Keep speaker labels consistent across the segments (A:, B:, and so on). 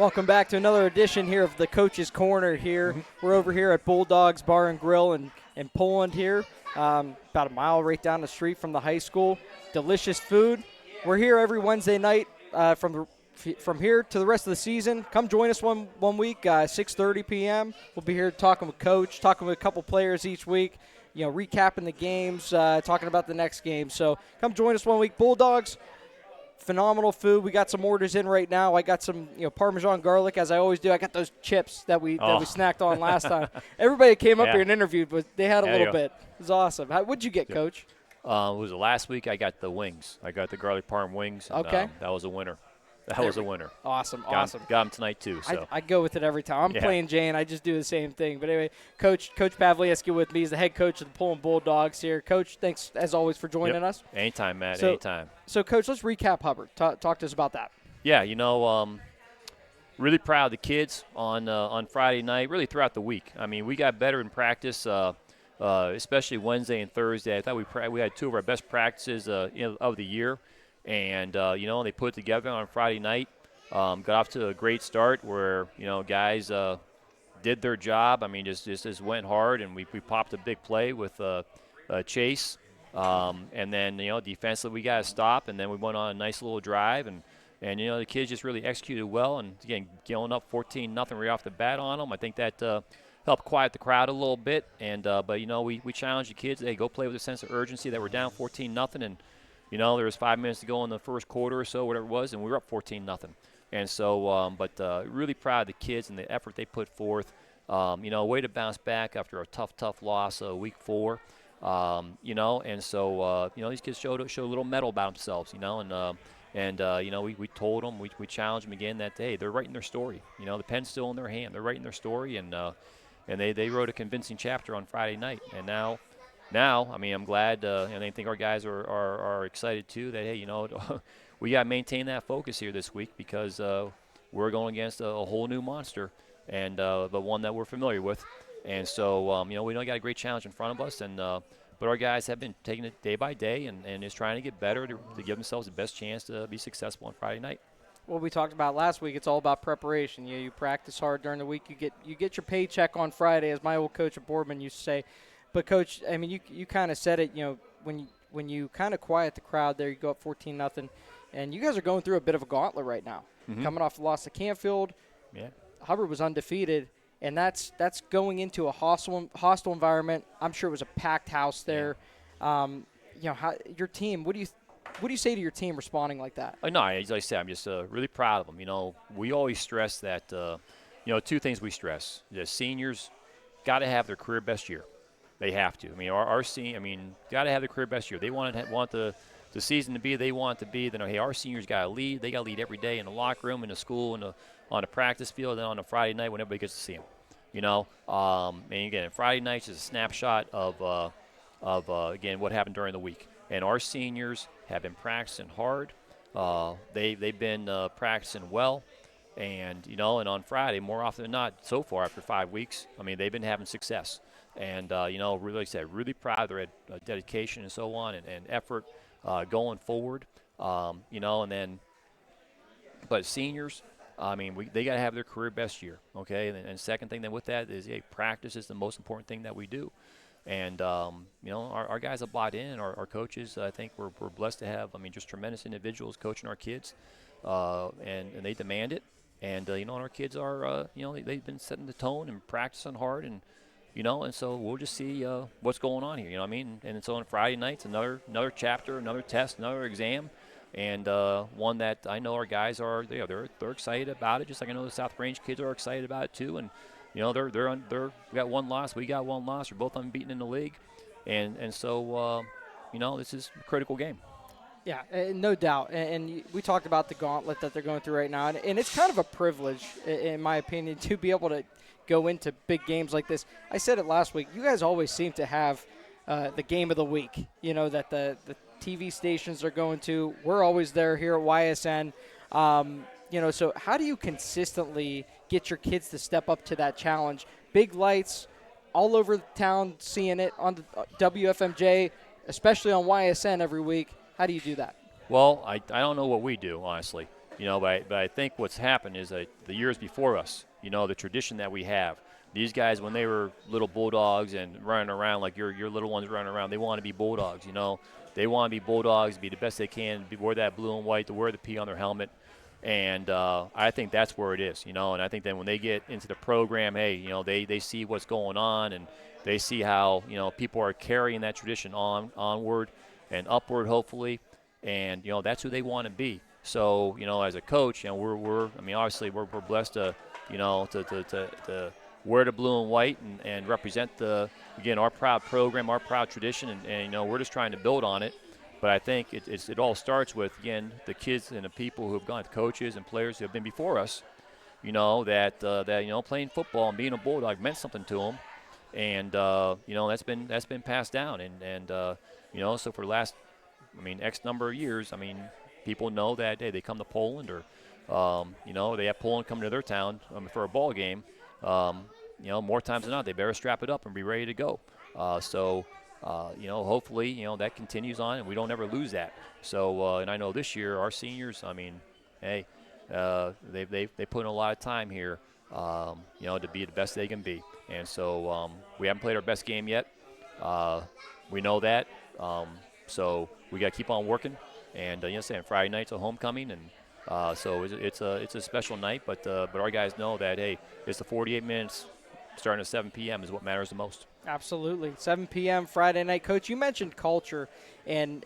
A: Welcome back to another edition here of the Coach's Corner here. We're over here at Bulldogs Bar and Grill in Poland here, about a mile right down the street from the high school. Delicious food. We're here every Wednesday night from here to the rest of the season. Come join us one week, 6:30 p.m. We'll be here talking with Coach, talking with a couple players each week, recapping the games, talking about the next game. So come join us one week. Bulldogs, phenomenal food. We got some orders in right now. I got some, Parmesan garlic, as I always do. I got those chips that we snacked on last time. Everybody came up here and interviewed, but they had a little bit. It was awesome. What'd you get, Coach?
B: It was last week. I got the wings. I got the garlic parm wings. And,
A: okay.
B: That was a winner. That was a winner.
A: Awesome.
B: Got them tonight, too. So.
A: I go with it every time. I'm playing Jane. I just do the same thing. But anyway, Coach Pavlansky with me. He's the head coach of the Poland Bulldogs here. Coach, thanks, as always, for joining us.
B: Anytime, Matt. Anytime.
A: So, Coach, let's recap Hubbard. Talk to us about that.
B: Yeah, really proud of the kids on Friday night, really throughout the week. I mean, we got better in practice, especially Wednesday and Thursday. I thought we had two of our best practices of the year. And, they put it together on Friday night. Got off to a great start where, guys did their job. I mean, just went hard, and we popped a big play with Chase. And then, defensively we got to stop, and then we went on a nice little drive. And the kids just really executed well. And, again, going up 14-0 right off the bat on them. I think that helped quiet the crowd a little bit. And but, we challenged the kids. Hey, go play with a sense of urgency that we're down 14-0. And, there was 5 minutes to go in the first quarter or so, whatever it was, and we were up 14-0. And so, really proud of the kids and the effort they put forth. Way to bounce back after a tough loss week 4. And so, these kids showed a little mettle about themselves, we told them, we challenged them again that day. They're writing their story. The pen's still in their hand. They're writing their story, and they wrote a convincing chapter on Friday night. And now, I mean, I'm glad, and I think our guys are excited too. That hey, we got to maintain that focus here this week because we're going against a whole new monster, and the one that we're familiar with. And so, we know we got a great challenge in front of us, and but our guys have been taking it day by day and is trying to get better to give themselves the best chance to be successful on Friday night.
A: What we talked about last week, it's all about preparation. You practice hard during the week. You get your paycheck on Friday, as my old coach at Boardman used to say. But, Coach, I mean, you kind of said it, when you kind of quiet the crowd there, you go up 14-0, and you guys are going through a bit of a gauntlet right now. Mm-hmm. Coming off the loss to Canfield. Yeah. Hubbard was undefeated, and that's going into a hostile environment. I'm sure it was a packed house there. Yeah. Your team, what do you say to your team responding like that?
B: No, as I said, I'm just really proud of them. We always stress that, two things we stress. The seniors got to have their career best year. They have to. I mean, our team, got to have their career best year. They want the season to be they want it to be. Then, hey, our seniors got to lead. They got to lead every day in the locker room, in the school, on the practice field, and on a Friday night when everybody gets to see them. And again, Friday night's is a snapshot of again what happened during the week. And our seniors have been practicing hard. They've been practicing well. And, and on Friday, more often than not, so far after 5 weeks, they've been having success. And, really, like I said, really proud of their dedication and so on and effort going forward, and then, but seniors, they got to have their career best year, okay? And second thing then with that is, practice is the most important thing that we do. And, our guys have bought in, our coaches, I think we're blessed to have, just tremendous individuals coaching our kids, and they demand it. And, and our kids are, they've been setting the tone and practicing hard and so we'll just see what's going on here, And so on Friday nights, another chapter, another test, another exam, and one that I know our guys are, they're excited about it, just like I know the South Range kids are excited about it too. And we got one loss, we got one loss, we're both unbeaten in the league, and so this is a critical game.
A: Yeah, no doubt. And we talked about the gauntlet that they're going through right now, and it's kind of a privilege, in my opinion, to be able to go into big games like this. I said it last week. You guys always seem to have the game of the week, that the TV stations are going to. We're always there here at YSN. So how do you consistently get your kids to step up to that challenge? Big lights all over town, seeing it on the WFMJ, especially on YSN every week. How do you do that?
B: Well, I don't know what we do, honestly. But I think what's happened is the years before us, the tradition that we have. These guys, when they were little bulldogs and running around like your little ones running around, they want to be bulldogs. They want to be bulldogs, be the best they can, wear that blue and white, to wear the P on their helmet. And I think that's where it is, And I think then when they get into the program, hey, they see what's going on, and they see how, people are carrying that tradition onward and upward, hopefully. And, that's who they want to be. So, as a coach, obviously we're blessed to, to wear the blue and white and represent our proud program, our proud tradition, and we're just trying to build on it. But I think it all starts with, again, the kids and the people who have gone, the coaches and players who have been before us, that playing football and being a Bulldog meant something to them, and that's been passed down, and so for the last, X number of years, people know that, hey, they come to Poland, or they have Poland coming to their town for a ball game. More times than not, they better strap it up and be ready to go. Hopefully, that continues on, and we don't ever lose that. So, and I know this year our seniors, hey, they put in a lot of time here, to be the best they can be. And so we haven't played our best game yet. We know that. So we got to keep on working. And saying Friday night's a homecoming, and so it's a special night. But our guys know that, hey, it's the 48 minutes starting at 7 p.m. is what matters the most.
A: Absolutely. 7 p.m. Friday night. Coach, you mentioned culture, and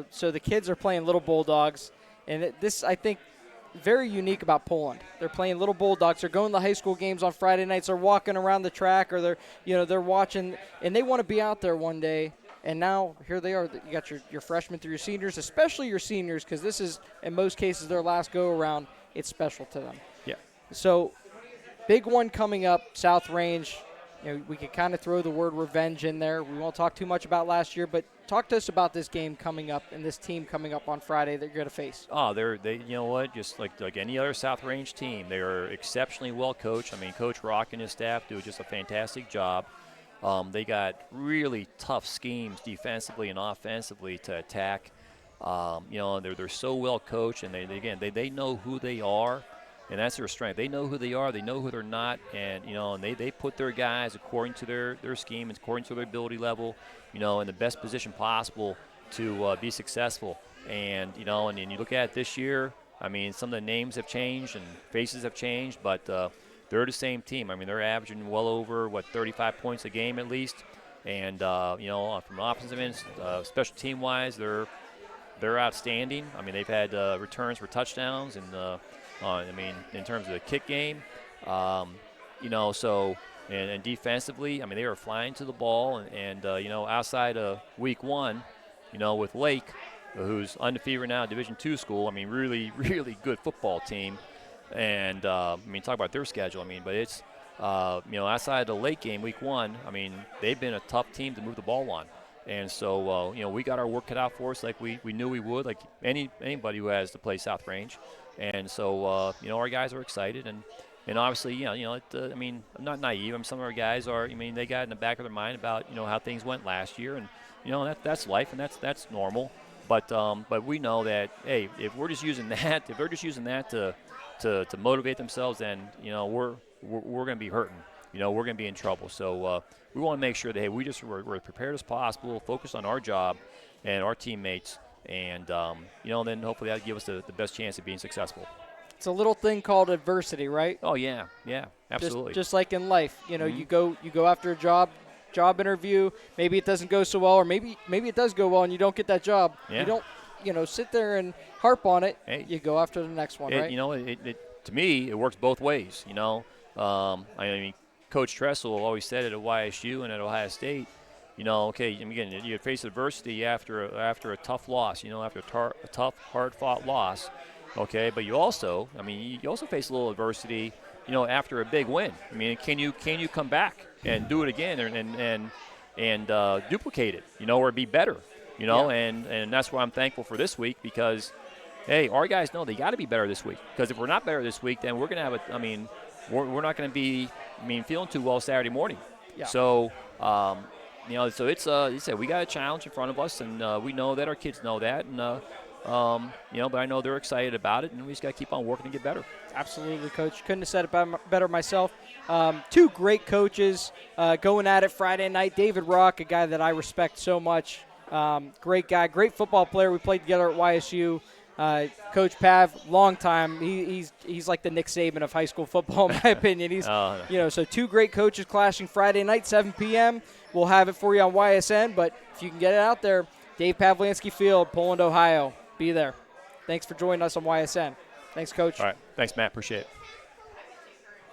A: so the kids are playing Little Bulldogs, and this, I think, very unique about Poland. They're playing Little Bulldogs. They're going to high school games on Friday nights. They're walking around the track, or they're watching, and they want to be out there one day. And now here they are. You got your freshmen through your seniors, especially your seniors, because this is, in most cases, their last go-around. It's special to them.
B: Yeah.
A: So big one coming up, South Range. We could kind of throw the word revenge in there. We won't talk too much about last year, but talk to us about this game coming up and this team coming up on Friday that you're going to face.
B: Oh, they just like any other South Range team, they are exceptionally well coached. Coach Rock and his staff do just a fantastic job. They got really tough schemes defensively and offensively to attack. They're so well coached, and they know who they are. And that's their strength. They know who they are. They know who they're not. And, and they put their guys according to their scheme, according to their ability level, in the best position possible to be successful. And, and you look at it this year, some of the names have changed and faces have changed, but they're the same team. They're averaging well over, 35 points a game at least. And, from offensive end, special team-wise, they're outstanding. They've had returns for touchdowns and in terms of the kick game, and defensively, they were flying to the ball, and outside of week one, with Lake, who's undefeated now, Division II school, really, really good football team, and talk about their schedule, but it's, outside of the Lake game, week one, they've been a tough team to move the ball on. And so, we got our work cut out for us like we knew we would, like anybody who has to play South Range. And so, our guys are excited. And obviously, I'm not naive. Some of our guys are, they got in the back of their mind about, how things went last year. And, that's life, and that's normal. But we know that, hey, if we're just using that, if they're just using that to motivate themselves, then, we're going to be hurting. We're going to be in trouble. So we want to make sure that, hey, we're prepared as possible, focused on our job and our teammates, and, then hopefully that'll give us the best chance of being successful.
A: It's a little thing called adversity, right?
B: Oh, yeah, absolutely.
A: Just like in life, you go after a job interview, maybe it doesn't go so well, or maybe it does go well and you don't get that job.
B: Yeah.
A: You don't, sit there and harp on it.
B: Hey,
A: you go after the next one, right?
B: To me, it works both ways, Coach Tressel always said it at YSU and at Ohio State, you face adversity after a tough loss, after a tough, hard-fought loss, okay? But you also face a little adversity, after a big win. Can you come back and do it again and duplicate it, or be better,
A: Yeah.
B: And that's why I'm thankful for this week, because, hey, our guys know they got to be better this week, because if we're not better this week, then we're going to have we're not going to be, feeling too well Saturday morning.
A: Yeah.
B: So, so it's, you said we got a challenge in front of us, and we know that our kids know that, and But I know they're excited about it, and we just got to keep on working to get better.
A: Absolutely, Coach. Couldn't have said it better myself. Two great coaches going at it Friday night. David Rock, a guy that I respect so much. Great guy, great football player. We played together at YSU. Coach Pav, long time. He's like the Nick Saban of high school football, in my opinion. He's so two great coaches clashing Friday night, 7 p.m. We'll have it for you on YSN, but if you can get it out there, Dave Pavlansky Field, Poland, Ohio. Be there. Thanks for joining us on YSN. Thanks, Coach.
B: All right. Thanks, Matt. Appreciate it.